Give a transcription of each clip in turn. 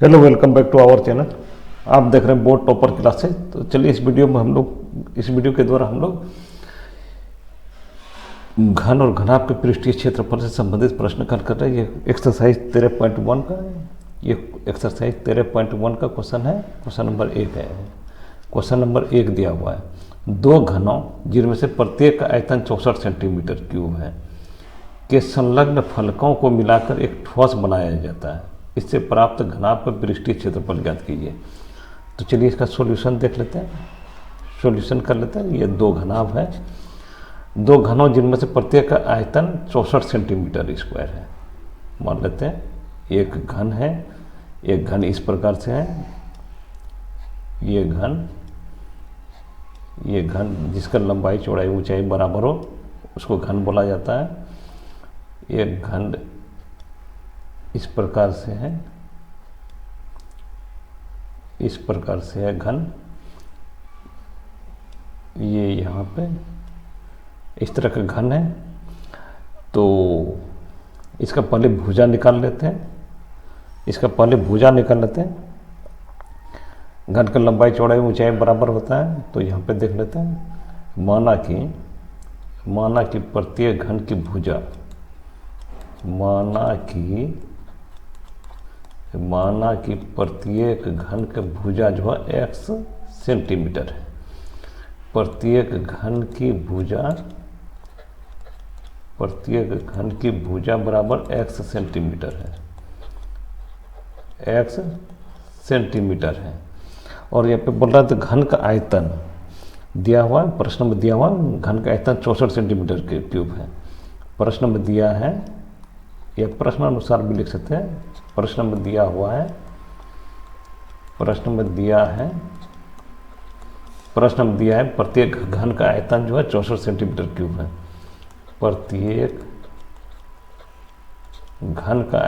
Hello, welcome back to our channel. आप देख रहे हैं बोर्ड टॉपर क्लासेस। तो चलिए इस वीडियो के द्वारा हम लोग घन और घनाभ के पृष्ठीय क्षेत्रफल से संबंधित प्रश्न हल कर रहे हैं। ये एक्सरसाइज 13.1 का है। ये एक्सरसाइज 13.1 का क्वेश्चन है। क्वेश्चन नंबर 1 है। क्वेश्चन नंबर 1 दिया हुआ है, दो घनों जिनमें से प्रत्येक का आयतन 64 सेंटीमीटर क्यूब है के संलग्न फलकों को मिलाकर एक ठोस बनाया जाता है। इससे प्राप्त घनाभ का पृष्ठीय क्षेत्रफल ज्ञात कीजिए। तो चलिए इसका सॉल्यूशन देख लेते हैं, सॉल्यूशन कर लेते हैं। ये दो घनाभ है, दो घनों जिनमें से प्रत्येक का आयतन 64 सेंटीमीटर स्क्वायर है। मान लेते हैं एक घन है, एक घन इस प्रकार से है। ये घन जिसका लंबाई चौड़ाई ऊंचाई बराबर हो उसको घन बोला जाता है। एक घन इस प्रकार से है, इस प्रकार से है घन। ये यहाँ पे इस तरह का घन है। तो इसका पहले भुजा निकाल लेते हैं, इसका पहले भुजा निकाल लेते हैं। घन का लंबाई चौड़ाई ऊंचाई बराबर होता है। तो यहाँ पे देख लेते हैं, माना कि प्रत्येक घन की भुजा, माना कि प्रत्येक घन का भुजा जो है x सेंटीमीटर है। प्रत्येक घन की भुजा बराबर x सेंटीमीटर है, x सेंटीमीटर है। और यहाँ पे बोल रहा है तो घन का आयतन दिया हुआ है, प्रश्न में दिया हुआ घन का आयतन 64 सेंटीमीटर के क्यूब है। प्रश्न में दिया है, या प्रश्न अनुसार भी लिख सकते हैं। प्रश्न में दिया हुआ है, प्रश्न में दिया है प्रत्येक घन का आयतन जो है 64 सेंटीमीटर क्यूब है। प्रत्येक घन का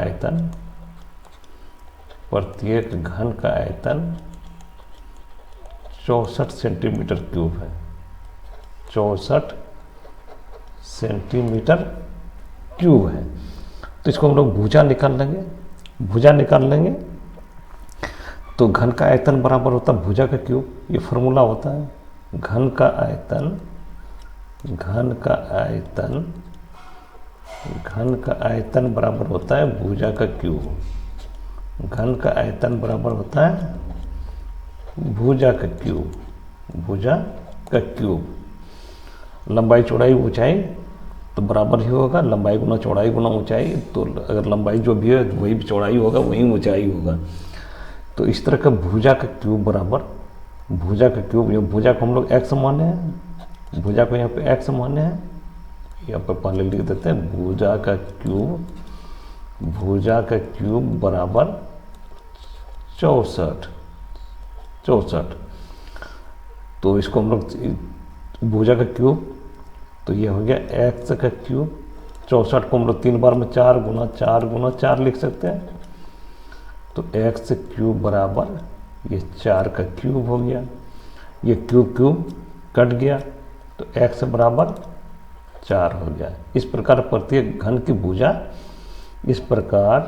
आयतन 64 सेंटीमीटर क्यूब है, 64 सेंटीमीटर क्यूब है। तो इसको हम लोग भुजा निकाल लेंगे। तो घन का आयतन बराबर होता है भुजा का क्यूब। ये फॉर्मूला होता है, घन का आयतन बराबर होता है भुजा का क्यूब। घन का आयतन बराबर होता है भुजा का क्यूब। लंबाई चौड़ाई ऊंचाई तो बराबर ही होगा, लंबाई गुना चौड़ाई गुना ऊंचाई। तो अगर लंबाई जो भी है वही चौड़ाई होगा, वही ऊंचाई होगा। तो इस तरह का भुजा का क्यूब बराबर भुजा का क्यूब। ये भुजा को हम लोग x माने हैं, भुजा को यहाँ पे x माने हैं। यहाँ पे पहले लिख देते हैं भुजा का क्यूब बराबर 64। तो इसको हम लोग भुजा का क्यूब, तो ये हो गया x का क्यूब। 64 को हम लोग 3 बार में 4 गुना 4 लिख सकते हैं। तो x क्यूब बराबर ये 4 का क्यूब हो गया। ये क्यूब कट गया तो x बराबर 4 हो गया। इस प्रकार प्रत्येक घन की भुजा, इस प्रकार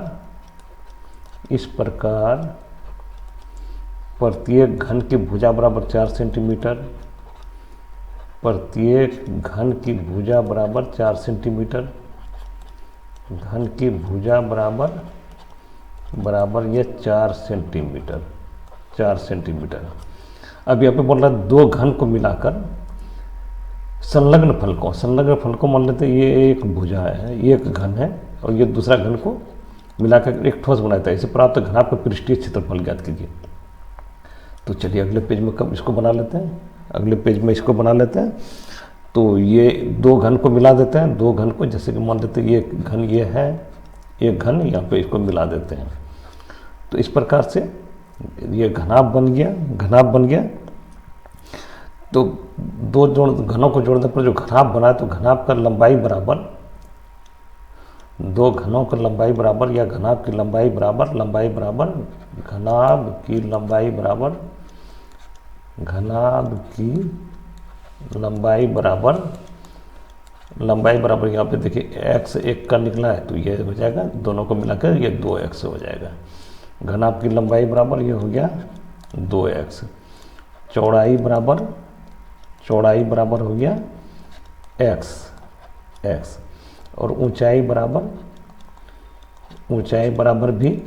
प्रत्येक घन की भुजा बराबर 4 सेंटीमीटर। प्रत्येक घन की भुजा बराबर 4 सेंटीमीटर। घन की भुजा बराबर ये 4 सेंटीमीटर। अब यहाँ पे बोल रहा है दो घन को मिलाकर संलग्न फलकों मान लेते हैं। ये एक भुजा है, ये एक घन है, और ये दूसरा घन को मिलाकर एक ठोस बनाता है। इसे प्राप्त घनाभ का पृष्ठीय क्षेत्रफल ज्ञात कीजिए। तो चलिए अगले पेज में इसको बना लेते हैं। तो ये दो घन को मिला देते हैं, दो घन को, जैसे कि मान लेते हैं ये घन ये है, एक घन यहाँ पे इसको मिला देते हैं। तो इस प्रकार से ये घनाभ बन गया। तो दो घनों को जोड़ने पर जो घनाभ बना, तो घनाभ का लंबाई बराबर, दो घनों का लंबाई बराबर या घनाभ की लंबाई बराबर यहाँ पे देखिए x 1 का निकला है, तो ये हो जाएगा, दोनों को मिलाकर ये 2x हो जाएगा। घनाभ की लंबाई बराबर ये हो गया 2x, चौड़ाई बराबर हो गया x, और ऊंचाई बराबर भी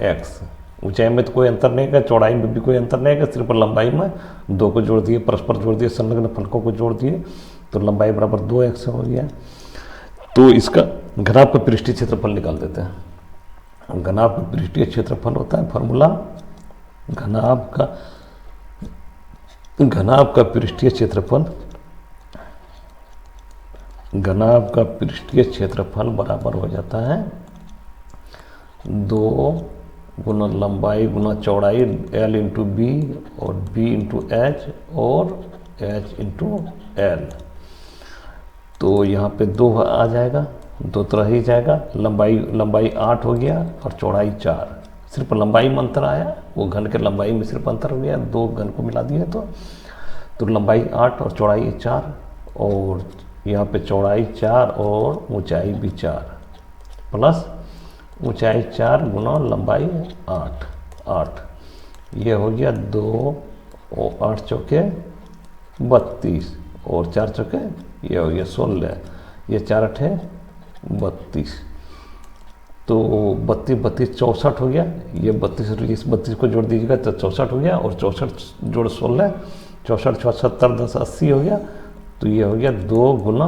x। ऊंचाई में तो कोई अंतर नहीं है, चौड़ाई में भी कोई अंतर नहीं है, सिर्फ लंबाई में 2 को जोड़ दिए, परस्पर जोड़ दिए, संलग्न फलकों को जोड़ दिए, तो लंबाई बराबर 2x हो गया। तो इसका घनाभ का पृष्ठीय क्षेत्रफल निकाल देते हैं। घनाभ का पृष्ठीय क्षेत्रफल होता है फॉर्मूला, घनाभ का पृष्ठीय क्षेत्रफल बराबर हो जाता है 2 गुना लंबाई गुना चौड़ाई, L इंटू बी और B इंटू एच और H इंटू एल। तो यहाँ पे 2 आ जाएगा, 2 तो रह ही जाएगा, लंबाई 8 हो गया और चौड़ाई 4, सिर्फ लंबाई में अंतर आया, वो घन के लंबाई में सिर्फ अंतर हो गया, 2 घन को मिला दिए तो लंबाई 8 और चौड़ाई 4, और यहाँ पे चौड़ाई 4 और ऊंचाई भी 4, प्लस ऊंचाई 4 गुना लंबाई 8, ये हो गया 2 और 8 चौके 32 और 4 चौके ये हो गया 16, ये 4 अठे 32, तो 32 64 हो गया, ये 32 को जोड़ दीजिएगा तो 64 हो गया, और 64 जोड़ 16 64 76 10 80 हो गया, तो ये हो गया 2 गुना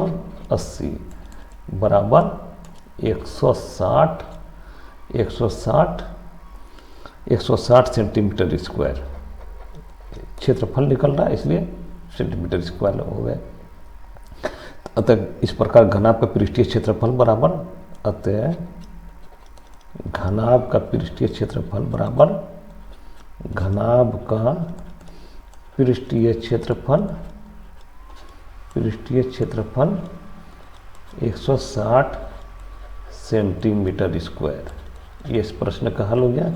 80 बराबर 160 सेंटीमीटर स्क्वायर। क्षेत्रफल निकल रहा है इसलिए सेंटीमीटर स्क्वायर हो गए। अतः इस प्रकार घनाभ का पृष्ठीय क्षेत्रफल बराबर, अतः घनाभ का पृष्ठीय क्षेत्रफल बराबर घनाभ का पृष्ठीय क्षेत्रफल 160 सेंटीमीटर स्क्वायर। ये इस प्रश्न का हल हो गया।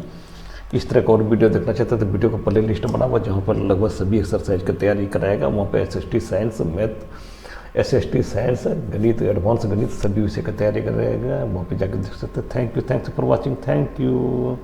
इस तरह का और वीडियो देखना चाहते हैं तो वीडियो का प्ले लिस्ट बना हुआ जहाँ पर लगभग सभी एक्सरसाइज की तैयारी कराएगा। वहाँ पर SST science, math, SST science, गणित, एडवांस गणित सभी विषय का तैयारी कराएगा, वहाँ पे जाकर देख सकते हैं। Thanks for watching, thank you.